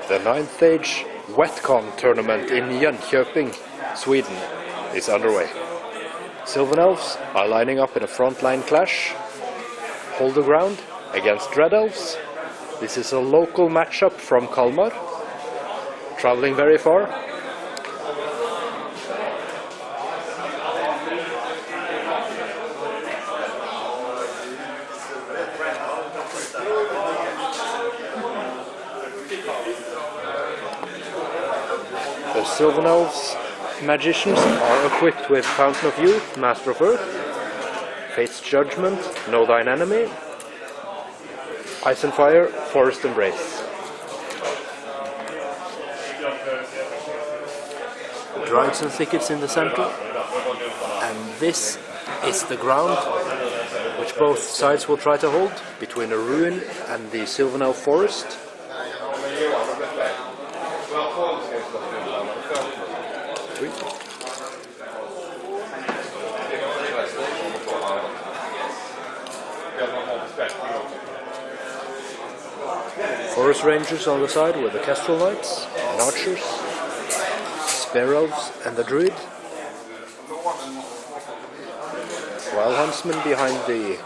The 9th Age Wetcon tournament in Jönköping, Sweden is underway. Sylvan Elves are lining up in a frontline clash. Hold the ground against Red Elves. This is a local matchup from Kalmar, traveling very far. The Sylvan Elves magicians are equipped with Fountain of Youth, Master of Earth, Fate's Judgment, Know Thine Enemy, Ice and Fire, Forest Embrace. Druids and Thickets in the center, and this is the ground which both sides will try to hold, between a ruin and the Sylvan Elf forest. Forest Rangers on the side with the Kestrel Knights and Archers, Spear Elves and the Druid, Wild Huntsman behind the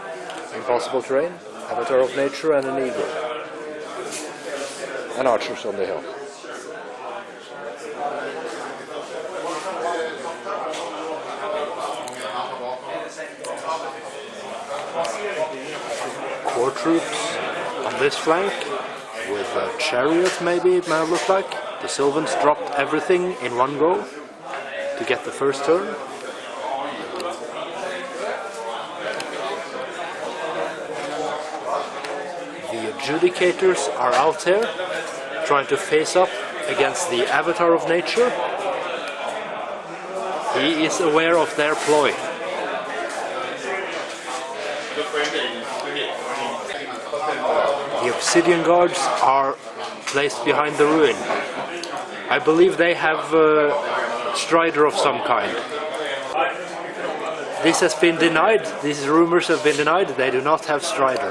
impossible terrain, Avatar of Nature and an Eagle, and Archers on the hill. Core troops on this flank, with a Chariot maybe it might have looked like. The Sylvans dropped everything in one go to get the first turn. The Judicators are out here, trying to face up against the Avatar of Nature. He is aware of their ploy. The Obsidian guards are placed behind the ruin. I believe they have a Strider of some kind. This has been denied. These rumors have been denied. They do not have Strider.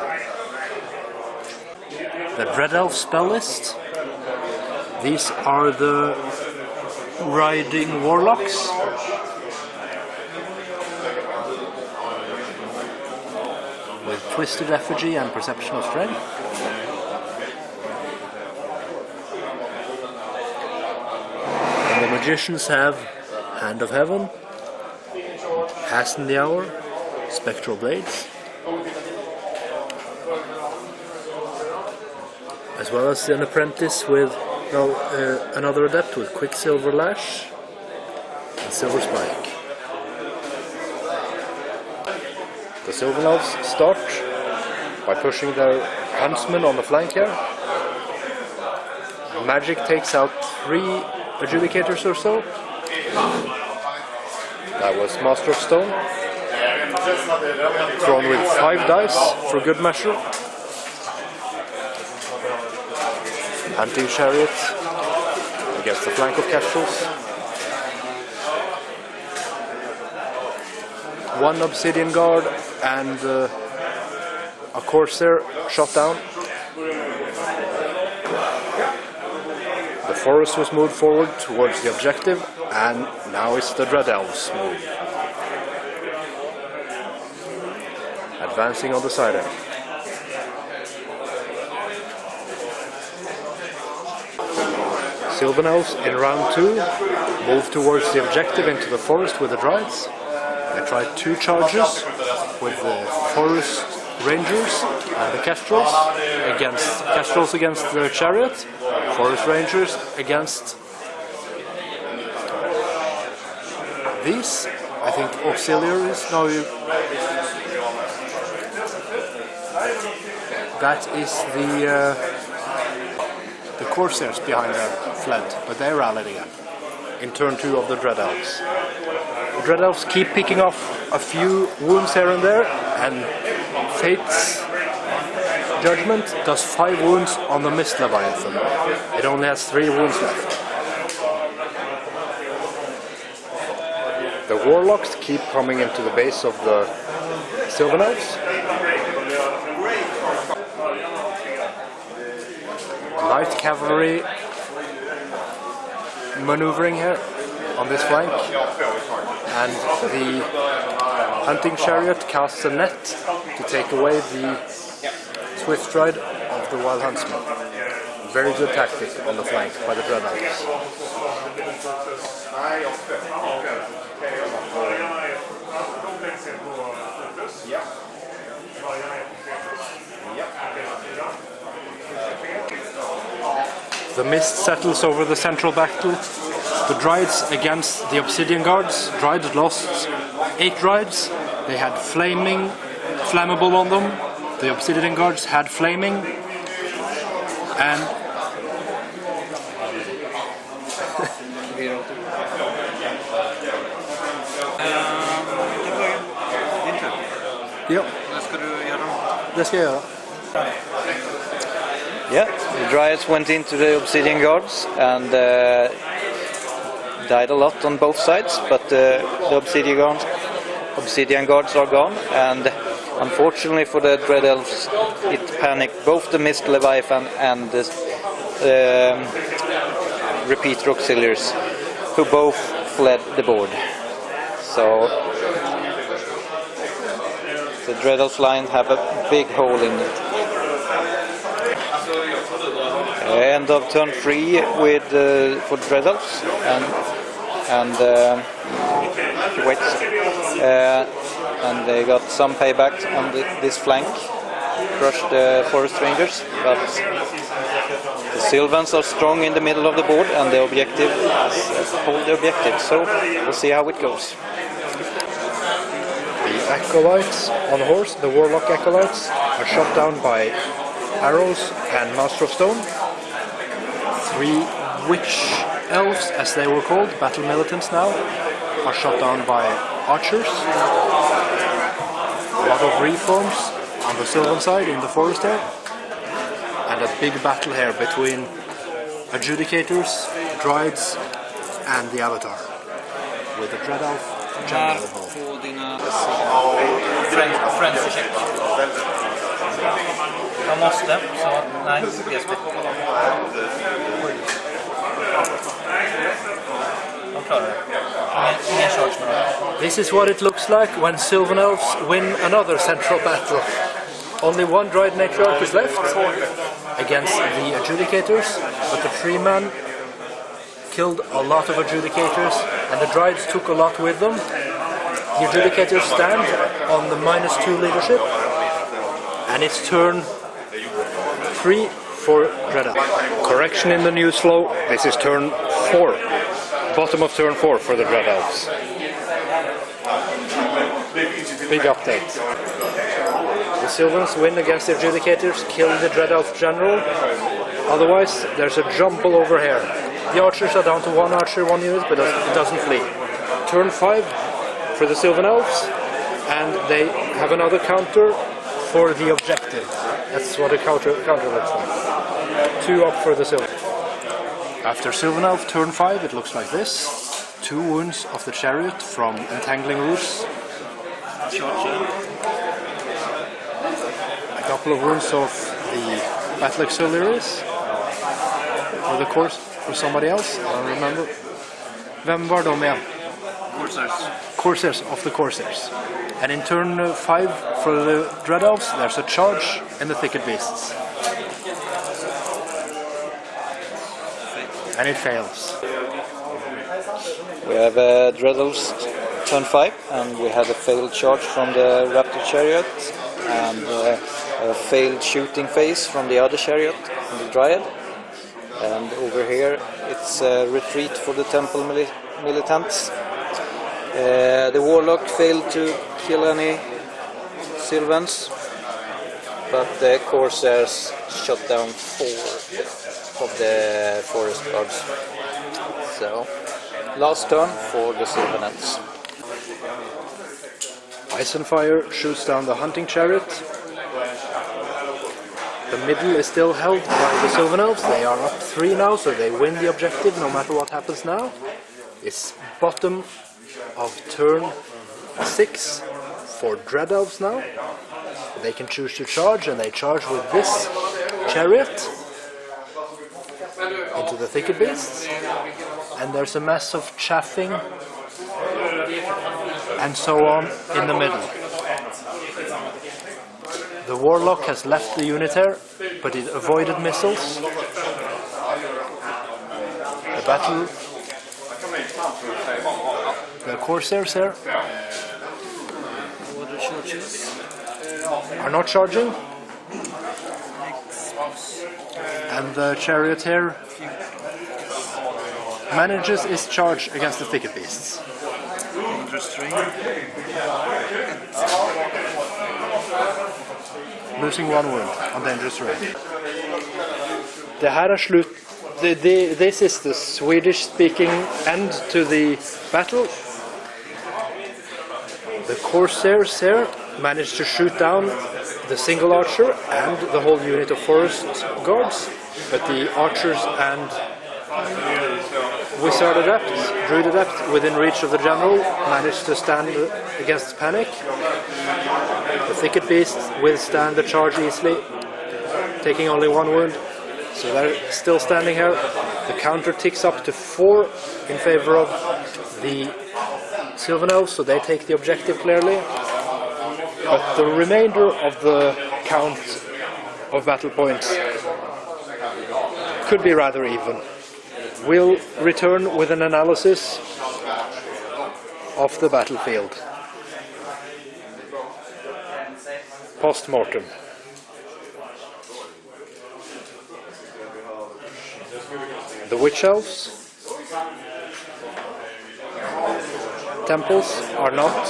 The Red Elf spell list. These are the riding Warlocks. With Twisted Effigy and Perception of Strength. And the Magicians have Hand of Heaven, Hasten the Hour, Spectral Blades, as well as an apprentice with another adept with Quicksilver Lash and Silver Spike. The Sylvan Elves start by pushing their huntsmen on the flank here. Magic takes out 3 Judicators or so. That was Master of Stone. Thrown with 5 dice for good measure. Hunting Chariot against the flank of Kestrels. 1 Obsidian Guard and a Corsair shot down. The forest was moved forward towards the objective, and now it's the Red Elves move. Advancing on the side end. Sylvan Elves in round 2 move towards the objective into the forest with the Druids. They tried 2 charges with the Forest Rangers and the Kestrels against the Chariot, Forest Rangers against these, I think Auxiliaries. No, that is the Corsairs behind them fled, but they rallied again in turn 2 of the Dread Elves. The Dread Elves keep picking off a few wounds here and there, and Fate's Judgment does 5 wounds on the Mist Leviathan. It only has 3 wounds left. The Warlocks keep coming into the base of the Sylvan Elves. Light Cavalry maneuvering here on this flank, and the hunting chariot casts a net to take away the swift stride of the wild huntsman. Very good tactic on the flank by the Dread Elves. The mist settles over the central battle. The Druids against the Obsidian Guards. Druids lost 8 Druids. They had flammable on them. The Obsidian Guards had flaming. And ja, det ska jag göra. Yeah, the Dryads went into the Obsidian Guards and died a lot on both sides, but the Obsidian Guards are gone, and unfortunately for the Dread Elves, it panicked both the Mist Leviathan and the Repeater Auxiliaries, who both fled the board. So the Dread Elves line have a big hole in it. End of turn 3 with for Dread Elves, and and they got some payback on this flank, crushed the Forest Rangers, but the Sylvans are strong in the middle of the board, and the objective is hold the objective. So we'll see how it goes. The Acolytes on horse, the Warlock Acolytes, are shot down by arrows and Master of Stone. 3 Witch Elves, as they were called, Battle Militants now, are shot down by archers. A lot of reforms on the Sylvan side in the forest there. And a big battle here between Judicators, Druids and the Avatar. With the Dread Elf general involved. Jag måste, så nej, det är de klarar det. Ingen charge med dem. This is what it looks like when Sylvan Elves win another central battle. Only 1 Druid Exarch is left against the Judicators, but the 3-man killed a lot of Judicators, and the Druids took a lot with them. The Judicators stand on the -2 leadership, and it's turn 3 for Dread Elves. Correction in the news flow, this is turn 4. Bottom of turn 4 for the Dread Elves. Big update. The Sylvans win against the Judicators, kill the Dread Elf general. Otherwise, there's a jumble over here. The archers are down to 1 archer, 1 unit, but it doesn't flee. Turn 5 for the Sylvan Elves, and they have another counter for the objective. That's what a counter looks like. 2 up for the Sylvan. After Sylvan Elf turn 5, it looks like this. 2 wounds of the Chariot from Entangling Roots. A couple of wounds of the Battle Auxiliaries. Or the course for somebody else, I don't remember. Vem var de igen? Corsairs of the Corsairs. And in turn 5 for the Dread Elves, there's a charge in the Thicket Beasts. And it fails. We have Dread Elves turn 5, and we had a failed charge from the Raptor Chariot, and a failed shooting phase from the other Chariot, and the Dryad. And over here it's a retreat for the Temple Militants. The Warlock failed to kill any Sylvans, but the Corsairs shot down 4 of the Forest Guards. So, last turn for the Sylvan Elves. Ice and Fire shoots down the Hunting Chariot. The middle is still held by the Sylvan Elves. They are up 3 now, so they win the objective no matter what happens now. It's bottom of turn 6 for Dread Elves now. They can choose to charge, and they charge with this Chariot. into the thicket beasts, and there's a mess of chaffing and so on in the middle. The Warlock has left the unit here, but it avoided missiles. The battle... The Corsairs here are not charging. And the Chariot here manages its charge against the thicket beasts. Losing 1 wound on dangerous terrain. Det här är slut. This is the Swedish-speaking end to the battle. The Corsairs here managed to shoot down the single archer and the whole unit of forest guards, but the archers and wizard adepts, druid adept within reach of the general managed to stand against panic. The thicket beasts withstand the charge easily, taking only 1 wound, so they're still standing here. The counter ticks up to 4 in favor of the Sylvan Elves, so they take the objective clearly. But the remainder of the count of battle points could be rather even. We'll return with an analysis of the battlefield. Post-mortem. The Witch Elves. Temples are not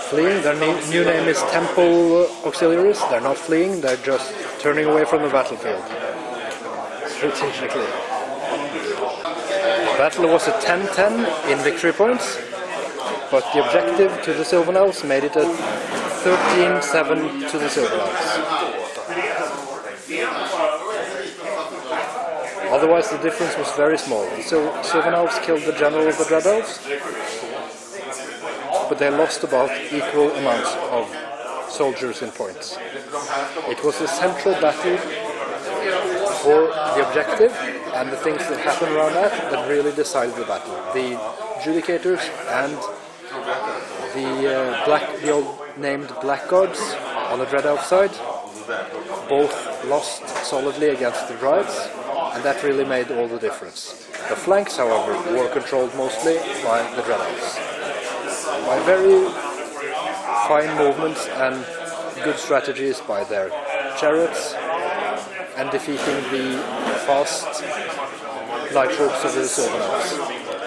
fleeing. Their new name is Temple Auxiliaries. They're not fleeing, they're just turning away from the battlefield. Strategically. The battle was a 10-10 in victory points, but the objective to the Sylvan Elves made it a 13-7 to the Sylvan Elves. Otherwise the difference was very small. So Sylvan Elves killed the general of the Dread Elves, but they lost about equal amounts of soldiers in points. It was a central battle for the objective and the things that happened around that really decided the battle. The Judicators and the old named Blackguards on the Dread Elf side both lost solidly against the Druids, and that really made all the difference. The flanks, however, were controlled mostly by the Dread Elves. By very fine movements and good strategies by their chariots, and defeating the fast light troops of the Sylvan Elves.